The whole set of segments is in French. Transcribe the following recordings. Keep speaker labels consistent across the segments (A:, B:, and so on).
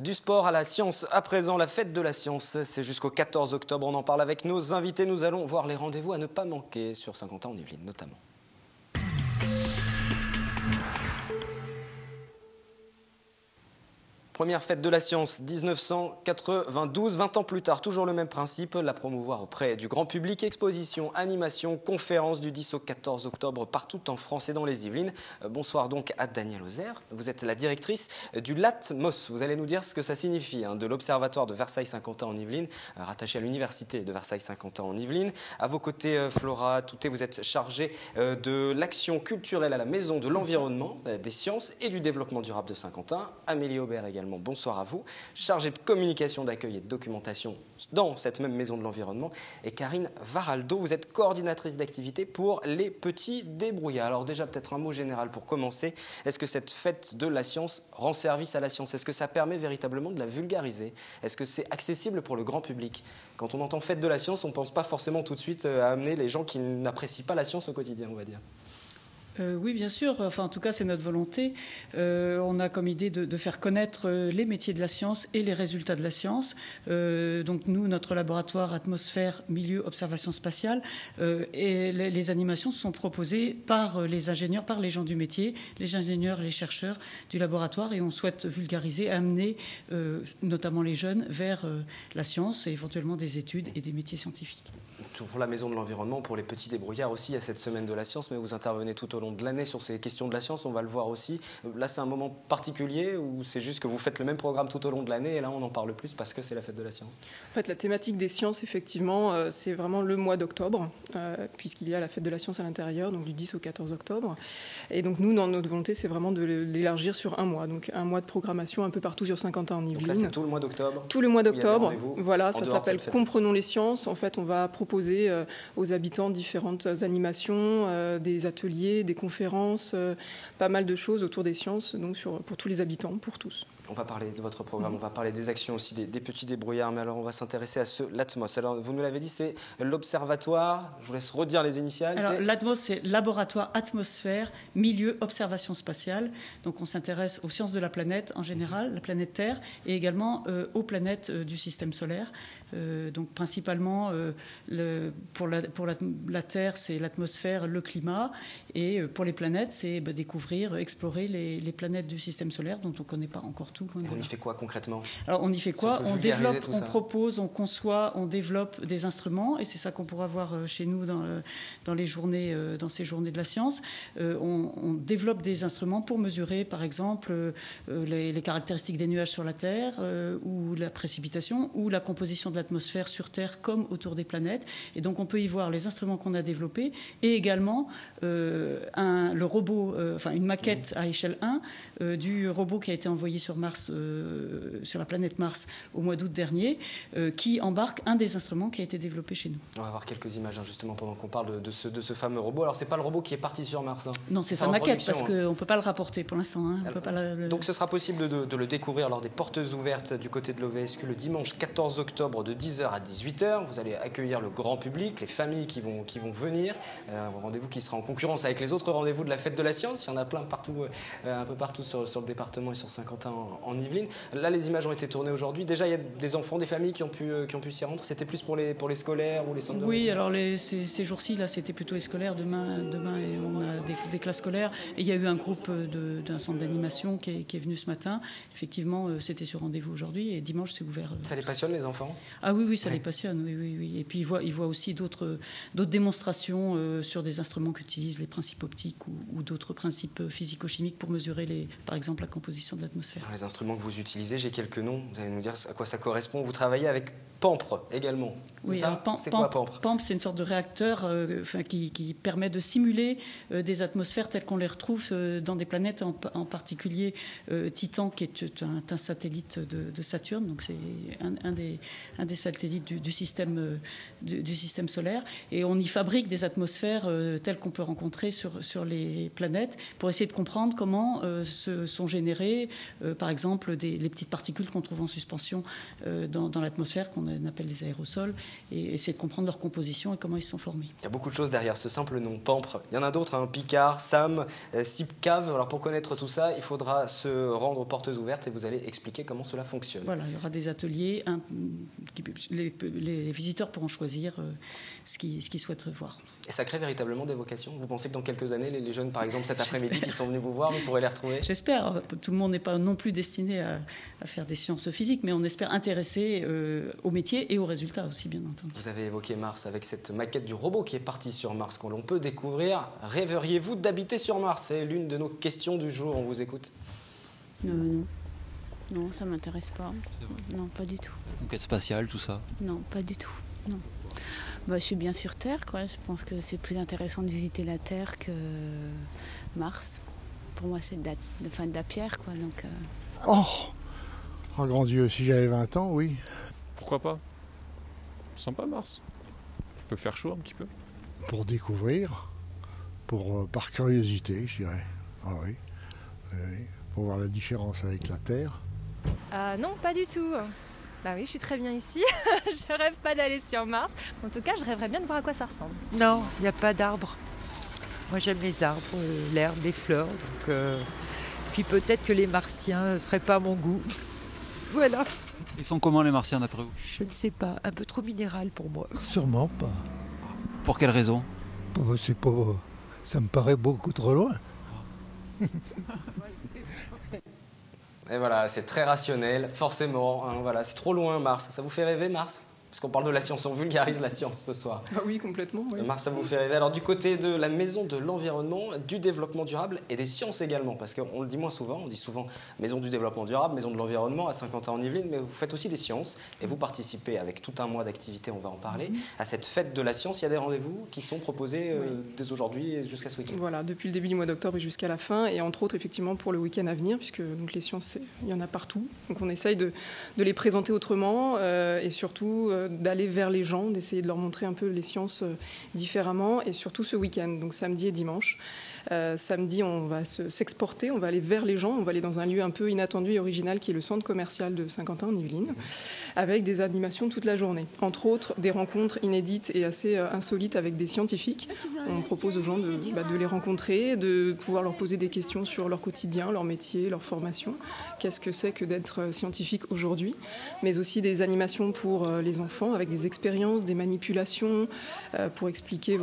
A: Du sport à la science, à présent la fête de la science, c'est jusqu'au 14 octobre, on en parle avec nos invités, nous allons voir les rendez-vous à ne pas manquer sur Saint-Quentin-en-Yvelines notamment. Première fête de la science, 1992, 20 ans plus tard, toujours le même principe, la promouvoir auprès du grand public, exposition, animation, conférences du 10 au 14 octobre partout en France et dans les Yvelines. Bonsoir donc à Danielle Ozer, vous êtes la directrice du LATMOS, vous allez nous dire ce que ça signifie, de l'Observatoire de Versailles-Saint-Quentin en Yvelines, rattaché à l'Université de Versailles-Saint-Quentin en Yvelines. À vos côtés, Flora Touté, vous êtes chargée de l'action culturelle à la Maison de l'Environnement, des Sciences et du Développement durable de Saint-Quentin. Amélie Aubert également. Bonsoir à vous, chargée de communication, d'accueil et de documentation dans cette même Maison de l'Environnement. Et Karine Varaldo, vous êtes coordinatrice d'activité pour les petits débrouillards. Alors déjà, peut-être un mot général pour commencer. Est-ce que cette fête de la science rend service à la science? Est-ce que ça permet véritablement de la vulgariser? Est-ce que c'est accessible pour le grand public? Quand on entend fête de la science, on ne pense pas forcément tout de suite à amener les gens qui n'apprécient pas la science au quotidien, on va dire.
B: Oui, bien sûr. Enfin, en tout cas, c'est notre volonté. On a comme idée de faire connaître les métiers de la science et les résultats de la science. Donc, nous, notre laboratoire Atmosphère, Milieu, Observation Spatiale, et les animations sont proposées par les ingénieurs, par les gens du métier, les ingénieurs et les chercheurs du laboratoire. Et on souhaite vulgariser, amener notamment les jeunes vers la science et éventuellement des études et des métiers scientifiques.
A: Pour la Maison de l'Environnement, pour les petits débrouillards aussi, il y a cette semaine de la science, mais vous intervenez tout au long de l'année sur ces questions de la science, on va le voir aussi. Là, c'est un moment particulier ou c'est juste que vous faites le même programme tout au long de l'année et là, on en parle plus parce que c'est la fête de la science?
C: En fait, la thématique des sciences, effectivement, c'est vraiment le mois d'octobre, puisqu'il y a la fête de la science à l'intérieur, donc du 10 au 14 octobre. Et donc, nous, dans notre volonté, c'est vraiment de l'élargir sur un mois. Donc, un mois de programmation un peu partout sur Saint-Quentin-en-Yvelines.
A: Donc là, c'est tout le mois d'octobre?
C: Tout le mois d'octobre. Voilà, ça
A: s'appelle
C: s'appelle Comprenons les sciences. En fait, on va proposer aux habitants différentes animations, des ateliers, des conférences, pas mal de choses autour des sciences, donc pour tous les habitants, pour tous.
A: On va parler de votre programme, on va parler des actions aussi, des petits débrouillards, mais alors on va s'intéresser à ce LATMOS. Alors vous nous l'avez dit, c'est l'Observatoire, je vous laisse redire les initiales.
B: Alors LATMOS, c'est Laboratoire Atmosphère, Milieu, Observation Spatiale. Donc on s'intéresse aux sciences de la planète en général, la planète Terre, et également aux planètes du système solaire. Donc principalement, pour la Terre, c'est l'atmosphère, le climat, et pour les planètes, c'est découvrir, explorer les planètes du système solaire dont on ne connaît pas encore tout.
A: Et on y fait quoi concrètement?
B: Alors on y fait quoi? On développe, on propose, on conçoit, on développe des instruments, et c'est ça qu'on pourra voir chez nous dans les journées, dans ces journées de la science. On développe des instruments pour mesurer, par exemple, les caractéristiques des nuages sur la Terre, ou la précipitation, ou la composition de l'atmosphère sur Terre comme autour des planètes. Et donc on peut y voir les instruments qu'on a développés et également le robot, enfin une maquette à échelle 1 du robot qui a été envoyé sur Mars, sur la planète Mars au mois d'août dernier, qui embarque un des instruments qui a été développé chez nous.
A: On va voir quelques images justement pendant qu'on parle de ce fameux robot. Alors c'est pas le robot qui est parti sur Mars.
B: Non, c'est sa maquette parce qu'on ne peut pas le rapporter pour l'instant.
A: Donc ce sera possible de le découvrir lors des portes ouvertes du côté de l'OVSQ le dimanche 14 octobre de 10h à 18h. Vous allez accueillir le grand public, les familles qui vont venir. Un rendez-vous qui sera en concurrence avec les autres rendez-vous de la fête de la science. Il y en a plein partout, un peu partout sur le département et sur Saint-Quentin en Yvelines. Là, les images ont été tournées aujourd'hui. Déjà, il y a des enfants, des familles qui ont pu s'y rendre. C'était plus pour les scolaires ou les centres de
B: Oui, alors ces jours-ci, là, c'était plutôt les scolaires. Demain, on a des classes scolaires. Et il y a eu un groupe d'un centre d'animation qui est venu ce matin. Effectivement, c'était sur rendez-vous aujourd'hui et dimanche, c'est ouvert.
A: Ça les passionne, les enfants?
B: Ah oui, ça les passionne. Oui. Et puis, ils voient aussi d'autres démonstrations sur des instruments qu'utilisent les principes optiques ou d'autres principes physico-chimiques pour mesurer, par exemple, la composition de l'atmosphère.
A: Les instruments que vous utilisez, j'ai quelques noms. Vous allez nous dire à quoi ça correspond. Vous travaillez avec PAMPRE également.
B: Oui,
A: c'est quoi PAMPRE?
B: PAMPRE, c'est une sorte de réacteur qui permet de simuler des atmosphères telles qu'on les retrouve dans des planètes, en particulier Titan, qui est un satellite de Saturne. Donc c'est un des satellites du système solaire. Et on y fabrique des atmosphères telles qu'on peut rencontrer sur sur les planètes pour essayer de comprendre comment se sont générées, par exemple, les petites particules qu'on trouve en suspension dans l'atmosphère, qu'on appelle des aérosols, et essayer de comprendre leur composition et comment ils se sont formés.
A: Il y a beaucoup de choses derrière ce simple nom, Pampre. Il y en a d'autres, hein, Picard, SAM, CIPCAV. Alors pour connaître tout ça, il faudra se rendre aux portes ouvertes et vous allez expliquer comment cela fonctionne.
B: Voilà, il y aura des ateliers, les visiteurs pourront choisir ce qu'ils souhaitent voir.
A: Et ça crée véritablement des vocations? Vous pensez que dans quelques années, les jeunes, par exemple, cet après-midi qui sont venus vous voir, vous pourrez les retrouver?
B: J'espère. Tout le monde n'est pas non plus destiné à faire des sciences physiques, mais on espère intéresser au métier et aux résultats aussi, bien entendu.
A: Vous avez évoqué Mars avec cette maquette du robot qui est parti sur Mars, qu'on peut découvrir. Rêveriez-vous d'habiter sur Mars? C'est l'une de nos questions du jour. On vous écoute.
D: Non, ça ne m'intéresse pas. Non, pas du tout.
E: Enquête spatiale, tout ça?
D: Non, pas du tout. Non. Je suis bien sur Terre, quoi. Je pense que c'est plus intéressant de visiter la Terre que Mars. Pour moi, c'est de la pierre, quoi. Donc,
F: Oh grand Dieu, si j'avais 20 ans, oui.
G: Pourquoi pas? Sympa Mars. Il peut faire chaud un petit peu.
F: Pour découvrir, par curiosité, je dirais. Ah oui. Pour voir la différence avec la Terre.
H: Non, pas du tout. Bah oui, je suis très bien ici. Je rêve pas d'aller sur Mars. En tout cas, je rêverais bien de voir à quoi ça ressemble.
I: Non, il n'y a pas d'arbres. Moi, j'aime les arbres, l'herbe, les fleurs. Donc, puis peut-être que les Martiens ne seraient pas à mon goût. Voilà.
E: Ils sont comment les Martiens d'après vous?
I: Je ne sais pas, un peu trop minéral pour moi.
F: Sûrement pas.
E: Pour quelle raison?
F: Ça me paraît beaucoup trop loin.
A: Et voilà, c'est très rationnel, forcément. Hein, voilà, c'est trop loin, Mars. Ça vous fait rêver, Mars? Parce qu'on parle de la science, on vulgarise la science ce soir.
C: Ah oui, complètement. Oui.
A: Mars, ça vous fait rêver. Alors du côté de la maison de l'environnement, du développement durable et des sciences également, parce qu'on le dit moins souvent, on dit souvent maison du développement durable, maison de l'environnement à Saint-Quentin-en-Yvelines, mais vous faites aussi des sciences et vous participez avec tout un mois d'activité, on va en parler, à cette fête de la science. Il y a des rendez-vous qui sont proposés dès aujourd'hui et jusqu'à ce week-end.
C: Voilà, depuis le début du mois d'octobre et jusqu'à la fin, et entre autres effectivement pour le week-end à venir, puisque donc, les sciences, il y en a partout. Donc on essaye de les présenter autrement et surtout d'aller vers les gens, d'essayer de leur montrer un peu les sciences différemment, et surtout ce week-end, donc samedi et dimanche. Samedi, on va s'exporter, on va aller vers les gens, on va aller dans un lieu un peu inattendu et original qui est le centre commercial de Saint-Quentin-en-Yvelines, avec des animations toute la journée. Entre autres, des rencontres inédites et assez insolites avec des scientifiques. On propose aux gens de les rencontrer, de pouvoir leur poser des questions sur leur quotidien, leur métier, leur formation. Qu'est-ce que c'est que d'être scientifique aujourd'hui? Mais aussi des animations pour les enfants, avec des expériences, des manipulations, pour expliquer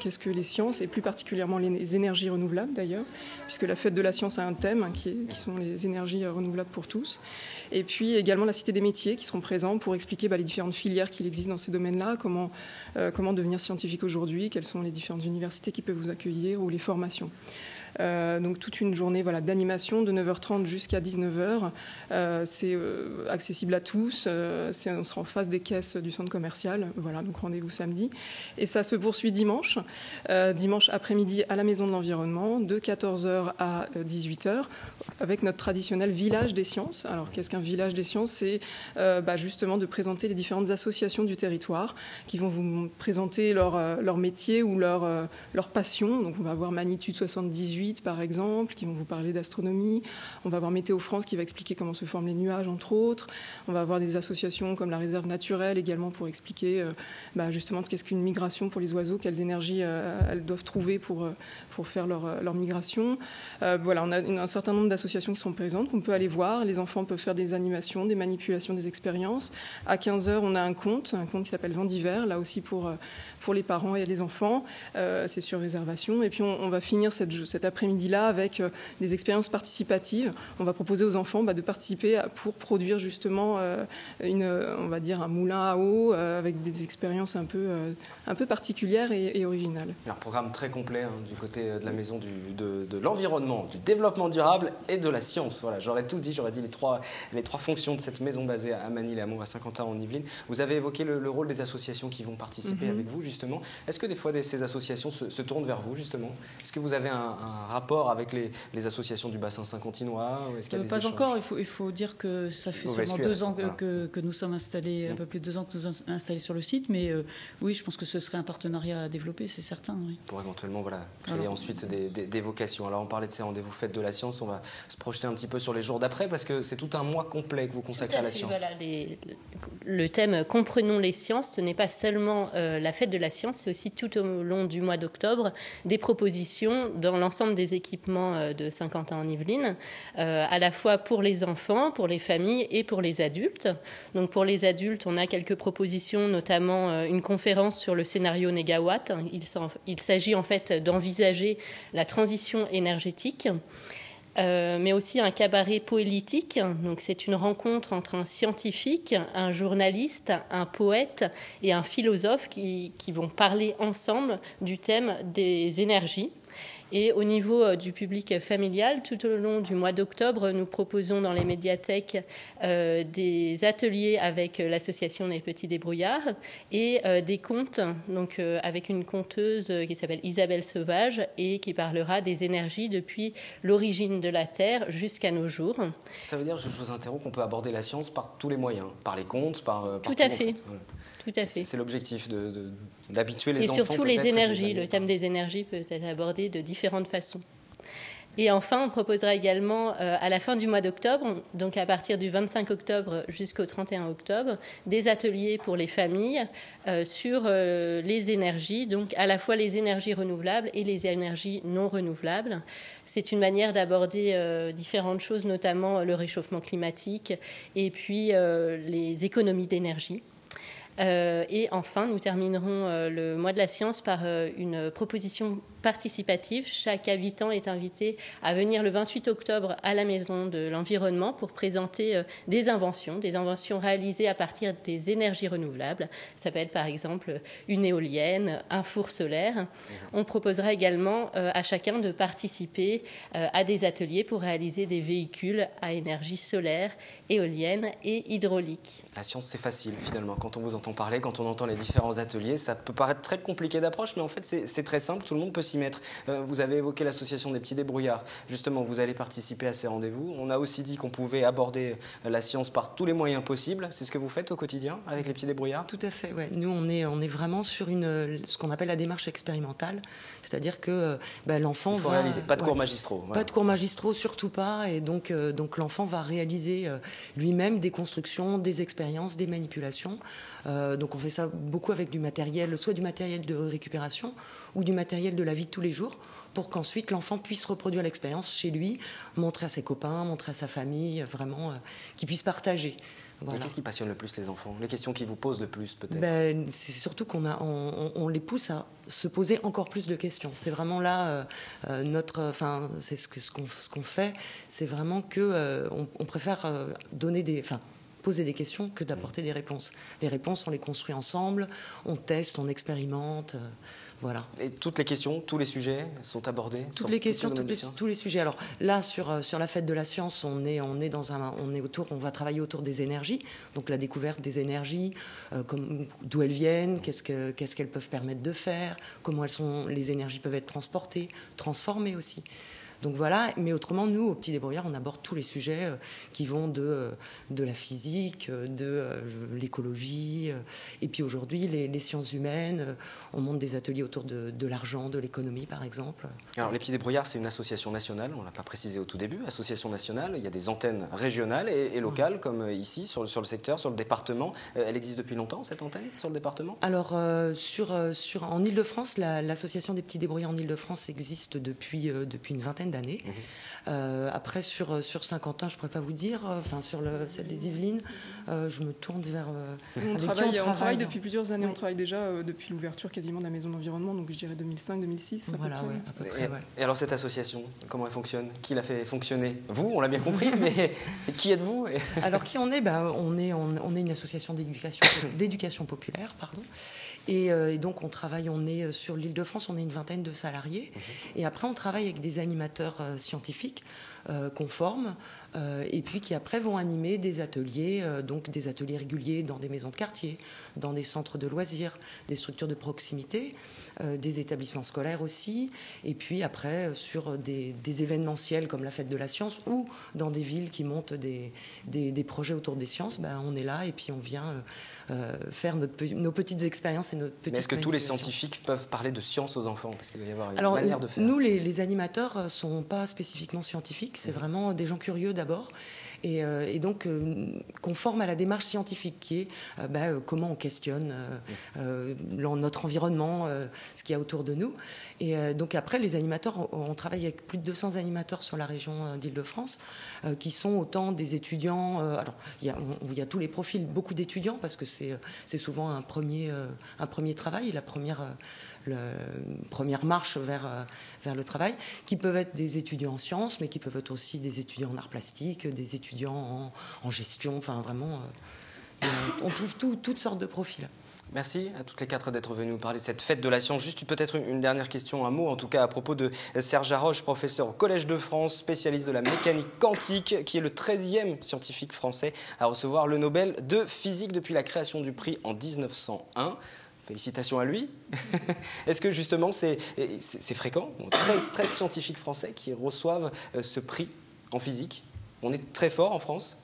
C: qu'est-ce que les sciences, et plus particulièrement les énergies renouvelables d'ailleurs, puisque la fête de la science a un thème qui sont les énergies renouvelables pour tous. Et puis également la Cité des métiers qui seront présents pour expliquer les différentes filières qu'il existe dans ces domaines-là, comment devenir scientifique aujourd'hui, quelles sont les différentes universités qui peuvent vous accueillir ou les formations. Donc toute une journée d'animation de 9h30 jusqu'à 19h. C'est accessible à tous. On sera en face des caisses du centre commercial. Voilà, donc rendez-vous samedi. Et ça se poursuit dimanche. Dimanche après-midi à la Maison de l'Environnement, de 14h à 18h, avec notre traditionnel village des sciences. Alors qu'est-ce qu'un village des sciences? C'est justement de présenter les différentes associations du territoire qui vont vous présenter leur métier ou leur passion. Donc on va avoir Magnitude 78 par exemple, qui vont vous parler d'astronomie. On va avoir Météo France qui va expliquer comment se forment les nuages, entre autres. On va avoir des associations comme la réserve naturelle également pour expliquer justement qu'est-ce qu'une migration pour les oiseaux, quelles énergies elles doivent trouver pour faire leur migration. Voilà, on a un certain nombre d'associations qui sont présentes, qu'on peut aller voir. Les enfants peuvent faire des animations, des manipulations, des expériences. À 15h, on a un conte qui s'appelle Vent d'hiver, là aussi pour les parents et les enfants. C'est sur réservation. Et puis on va finir cet après-midi-là avec des expériences participatives. On va proposer aux enfants de participer pour produire justement on va dire un moulin à eau avec des expériences un peu particulières et originales.
A: Un programme très complet du côté de la maison de l'environnement, du développement durable et de la science. Voilà, j'aurais tout dit, j'aurais dit les trois fonctions de cette maison basée à Manille-les-Hameaux, à Saint-Quentin-en-Yvelines. Vous avez évoqué le rôle des associations qui vont participer avec vous justement. Est-ce que des fois ces associations se tournent vers vous justement? Est-ce que vous avez un un rapport avec les associations du bassin saint-quentinois?
B: Pas encore, il faut dire que ça fait seulement 2 ans que nous sommes installés, un peu plus de 2 ans que nous sommes installés sur le site, mais oui, je pense que ce serait un partenariat à développer, c'est certain. Oui.
A: Pour éventuellement créer ensuite des vocations. Alors on parlait de ces rendez-vous fêtes de la science, on va se projeter un petit peu sur les jours d'après, parce que c'est tout un mois complet que vous consacrez à la science.
J: Voilà, le thème « Comprenons les sciences », ce n'est pas seulement la fête de la science, c'est aussi tout au long du mois d'octobre des propositions dans l'ensemble des équipements de Saint-Quentin-en-Yvelines, à la fois pour les enfants, pour les familles et pour les adultes. Donc pour les adultes, on a quelques propositions, notamment une conférence sur le scénario négawatt. Il s'agit en fait d'envisager la transition énergétique. Mais aussi un cabaret poélitique. Donc c'est une rencontre entre un scientifique, un journaliste, un poète et un philosophe qui vont parler ensemble du thème des énergies. Et au niveau du public familial, tout au long du mois d'octobre, nous proposons dans les médiathèques des ateliers avec l'association des petits débrouillards et des contes, donc avec une conteuse qui s'appelle Isabelle Sauvage et qui parlera des énergies depuis l'origine de la Terre jusqu'à nos jours.
A: Ça veut dire, je vous interromps, qu'on peut aborder la science par tous les moyens, par les contes, par
J: tout à fait. Tout à fait.
A: C'est l'objectif d'habituer les enfants.
J: Et surtout les énergies. Le thème des énergies peut être abordé de différentes façons. Et enfin, on proposera également à la fin du mois d'octobre, donc à partir du 25 octobre jusqu'au 31 octobre, des ateliers pour les familles sur les énergies, donc à la fois les énergies renouvelables et les énergies non renouvelables. C'est une manière d'aborder différentes choses, notamment le réchauffement climatique et puis les économies d'énergie. Et enfin, nous terminerons le mois de la science par une proposition participative. Chaque habitant est invité à venir le 28 octobre à la Maison de l'Environnement pour présenter des inventions réalisées à partir des énergies renouvelables. Ça peut être par exemple une éolienne, un four solaire. On proposera également à chacun de participer à des ateliers pour réaliser des véhicules à énergie solaire, éolienne et hydraulique.
A: La science, c'est facile finalement. Quand on vous entend parler, quand on entend les différents ateliers, ça peut paraître très compliqué d'approche, mais en fait c'est très simple, tout le monde peut s'y mettre. Vous avez évoqué l'association des petits débrouillards. Justement, vous allez participer à ces rendez-vous. On a aussi dit qu'on pouvait aborder la science par tous les moyens possibles. C'est ce que vous faites au quotidien avec les petits débrouillards?
K: Tout à fait, ouais. Nous, on est vraiment sur ce qu'on appelle la démarche expérimentale. C'est-à-dire que l'enfant va...
A: Il faut réaliser, pas de cours magistraux.
K: Pas de cours magistraux, surtout pas. Et donc l'enfant va réaliser lui-même des constructions, des expériences, des manipulations. Donc on fait ça beaucoup avec du matériel, soit du matériel de récupération ou du matériel de la vie de tous les jours, pour qu'ensuite l'enfant puisse reproduire l'expérience chez lui, montrer à ses copains, montrer à sa famille, vraiment qu'il puisse partager. Voilà.
A: Et qu'est-ce qui passionne le plus les enfants? Les questions qui vous posent le plus peut-être?
K: C'est surtout on les pousse à se poser encore plus de questions. C'est vraiment là c'est ce qu'on fait, c'est vraiment que on préfère poser des questions que d'apporter des réponses. Les réponses, on les construit ensemble, on teste, on expérimente, voilà.
A: Et toutes les questions, tous les sujets sont abordés?
K: Toutes les questions, tous les sujets. Alors là, sur la fête de la science, on va travailler autour des énergies, donc la découverte des énergies, d'où elles viennent, qu'est-ce qu'elles peuvent permettre de faire, comment les énergies peuvent être transportées, transformées aussi. Donc voilà, mais autrement, nous, au Petit Débrouillard, on aborde tous les sujets qui vont de la physique, de l'écologie, et puis aujourd'hui, les sciences humaines. On monte des ateliers autour de l'argent, de l'économie, par exemple.
A: Alors, les Petits Débrouillards, c'est une association nationale, on ne l'a pas précisé au tout début, association nationale, il y a des antennes régionales et locales, comme ici, sur le secteur, sur le département. Elle existe depuis longtemps, cette antenne, sur le département?
K: Alors, en Ile-de-France, l'association des Petits Débrouillards en Ile-de-France existe depuis une vingtaine d'années. Après, sur Saint-Quentin, je ne pourrais pas vous dire. Sur celle des Yvelines, je me tourne vers...
C: On travaille depuis plusieurs années. Oui. On travaille déjà depuis l'ouverture quasiment de la Maison d'Environnement, donc je dirais 2005-2006.
K: Voilà, à peu près.
A: Et alors, cette association, comment elle fonctionne? Qui l'a fait fonctionner? Vous, on l'a bien compris, mais qui êtes-vous?
K: Alors, qui on est? On est une association d'éducation populaire, pardon. Et donc, on est sur l'Île-de-France, on est une vingtaine de salariés. Et après, on travaille avec des animateurs scientifiques qu'on forme et puis qui après vont animer des ateliers, donc des ateliers réguliers dans des maisons de quartier, dans des centres de loisirs, des structures de proximité, des établissements scolaires aussi, et puis après sur des événementiels comme la Fête de la Science ou dans des villes qui montent des projets autour des sciences, on est là et puis on vient faire nos petites expériences et notre petite.
A: Mais est-ce que tous les scientifiques peuvent parler de science aux enfants? Parce qu'il doit y avoir une
K: Alors,
A: manière de faire.
K: Nous, les animateurs ne sont pas spécifiquement scientifiques, c'est vraiment des gens curieux d'abord. Et donc, qu'on forme à la démarche scientifique qui est comment on questionne notre environnement, ce qu'il y a autour de nous. Et donc après, les animateurs, on travaille avec plus de 200 animateurs sur la région d'Île-de-France, qui sont autant des étudiants. Alors, il y a tous les profils, beaucoup d'étudiants, parce que c'est souvent un premier travail, la première marche vers le travail, qui peuvent être des étudiants en sciences, mais qui peuvent être aussi des étudiants en arts plastiques, des étudiants en gestion, enfin vraiment, on trouve toutes sortes de profils.
A: Merci à toutes les quatre d'être venues nous parler de cette fête de la science. Juste peut-être une dernière question, un mot en tout cas à propos de Serge Haroche, professeur au Collège de France, spécialiste de la mécanique quantique, qui est le 13e scientifique français à recevoir le Nobel de physique depuis la création du prix en 1901. Félicitations à lui. Est-ce que justement c'est fréquent, 13 scientifiques français qui reçoivent ce prix en physique? On est très fort en France?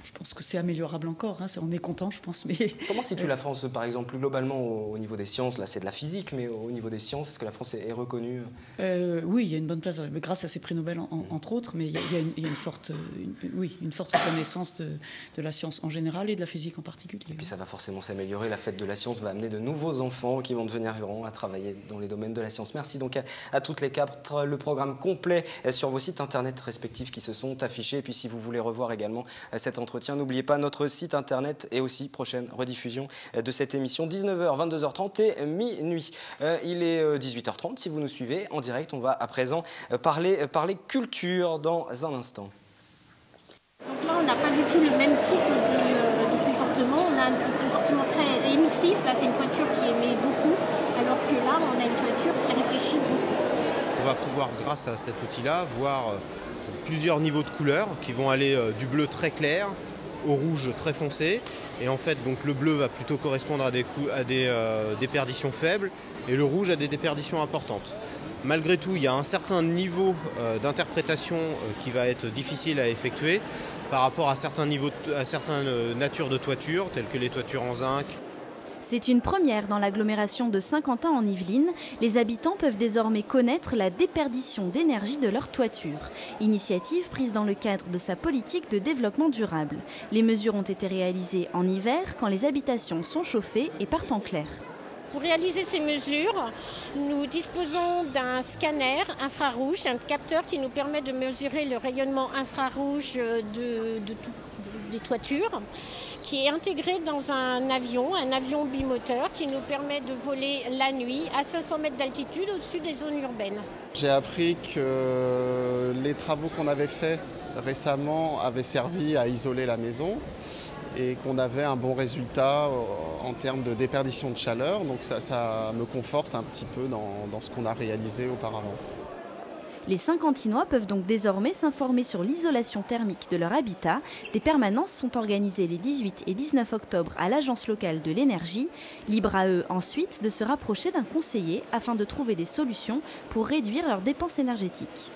B: Je pense que c'est améliorable encore, hein. On est content, je pense. Mais
A: comment situe la France, par exemple, plus globalement au niveau des sciences? Là, c'est de la physique, mais au niveau des sciences, est-ce que la France est reconnue?
B: Oui, il y a une bonne place, grâce à ces prix Nobel, entre autres, mais il y a une forte reconnaissance de la science en général et de la physique en particulier.
A: Et puis ça va forcément s'améliorer. La fête de la science va amener de nouveaux enfants qui vont devenir grands à travailler dans les domaines de la science. Merci donc à toutes les quatre. Le programme complet est sur vos sites internet respectifs qui se sont affichés. Et puis si vous voulez revoir également cet entretien, n'oubliez pas notre site internet et aussi prochaine rediffusion de cette émission 19h, 22h30 et minuit. Il est 18h30 si vous nous suivez en direct. On va à présent parler culture dans un instant.
L: Donc là, on n'a pas du tout le même type de comportement. On a un comportement très émissif. Là, c'est une toiture qui émet beaucoup, alors que là, on a une toiture qui réfléchit beaucoup.
M: On va pouvoir, grâce à cet outil-là, voir plusieurs niveaux de couleurs qui vont aller du bleu très clair au rouge très foncé. Et en fait, donc, le bleu va plutôt correspondre à des déperditions faibles et le rouge à des déperditions importantes. Malgré tout, il y a un certain niveau d'interprétation qui va être difficile à effectuer par rapport à certaines natures de toitures, telles que les toitures en zinc.
N: C'est une première dans l'agglomération de Saint-Quentin en Yvelines. Les habitants peuvent désormais connaître la déperdition d'énergie de leur toiture. Initiative prise dans le cadre de sa politique de développement durable. Les mesures ont été réalisées en hiver quand les habitations sont chauffées et partent en clair.
L: Pour réaliser ces mesures, nous disposons d'un scanner infrarouge, un capteur qui nous permet de mesurer le rayonnement infrarouge des toitures, qui est intégré dans un avion bimoteur qui nous permet de voler la nuit à 500 mètres d'altitude au-dessus des zones urbaines.
O: J'ai appris que les travaux qu'on avait faits récemment avaient servi à isoler la maison et qu'on avait un bon résultat en termes de déperdition de chaleur. Donc ça me conforte un petit peu dans ce qu'on a réalisé auparavant.
N: Les Saint-Quentinois peuvent donc désormais s'informer sur l'isolation thermique de leur habitat. Des permanences sont organisées les 18 et 19 octobre à l'Agence locale de l'énergie. Libre à eux ensuite de se rapprocher d'un conseiller afin de trouver des solutions pour réduire leurs dépenses énergétiques.